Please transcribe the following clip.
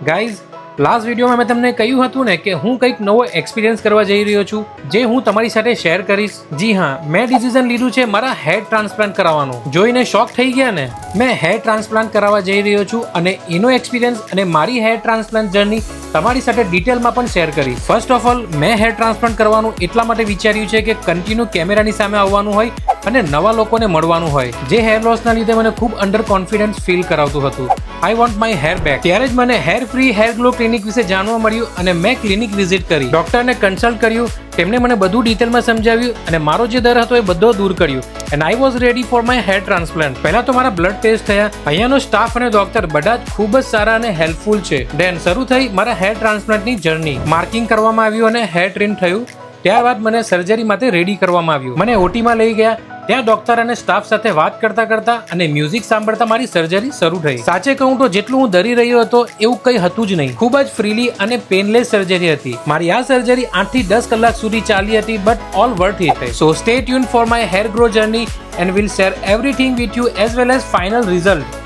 Guys, last વિડીયોમાં મેં તમને કહ્યું હતું ને કે હું કંઈક નવો એક્સપિરિયન્સ કરવા જઈ રહ્યો છું, જે હું તમારી સાથે શેર કરીશ. જી હા, મેં ડિસિઝન લીધું છે મારા હેર ટ્રાન્સપ્લાન્ટ કરાવવાનું. જોઈને શોક થઈ ગયા ને? મેં હેર ટ્રાન્સપ્લાન્ટ કરાવવા જઈ રહ્યો છું અને એનો એક્સપિરિયન્સ અને મારી હેર ટ્રાન્સપ્લાન્ટ જર્ની તમારી સાથે ડિટેલમાં પણ શેર કરીશ. ફર્સ્ટ ઓફ ઓલ, મેં હેર ટ્રાન્સપ્લાન્ટ કરવાનું એટલા માટે વિચાર્યું છે કે કન્ટિન્યુ કેમેરાની સામે આવવાનું હોય અને નવા લોકોને મળવાનું હોય, જે હેર લોસના લીધે મને ખૂબ અંડર કોન્ફિડન્સ ફીલ કરાવતું હતું. I want my hair back. ત્યારે જ મને hair free hair glow clinic વિશે જાણવા મળ્યું અને મેં ક્લિનિક વિઝિટ કરી, ડોક્ટરને કન્સલ્ટ કર્યું. તેમણે મને બધું ડિટેલમાં સમજાવ્યું અને મારો જે ડર હતો એ બધો દૂર કર્યું. And I was ready for my hair transplant. પહેલા તો મારા બ્લડ ટેસ્ટ થયા. અહીંયાનો સ્ટાફ અને ડોક્ટર બધા જ ખૂબ જ સારા અને હેલ્પફુલ છે. દેન શરૂ થઈ મારા હેર ટ્રાન્સપ્લાન્ટની જર્ની. માર્કિંગ કરવામાં આવ્યું અને હેર ટ્રીમ થયું. ત્યારબાદ મને સર્જરી માટે રેડી કરવામાં આવ્યું. મને ઓટીમાં લઈ ગયા. ત્યાં ડોક્ટર અને સ્ટાફ સાથે વાત કરતા કરતા અને મ્યુઝિક સાંભળતા મારી સર્જરી શરૂ થઈ. સાચે કહું તો જેટલું હું ડરી રહ્યો હતો એવું કંઈ હતું જ નહીં. ખૂબ જ ફ્રીલી અને પેનલેસ સર્જરી હતી. મારી આ સર્જરી 8 થી 10 કલાક સુધી ચાલી હતી, but all worth it. So stay tune for my hair grow journey and we'll share everything with you as well as final result.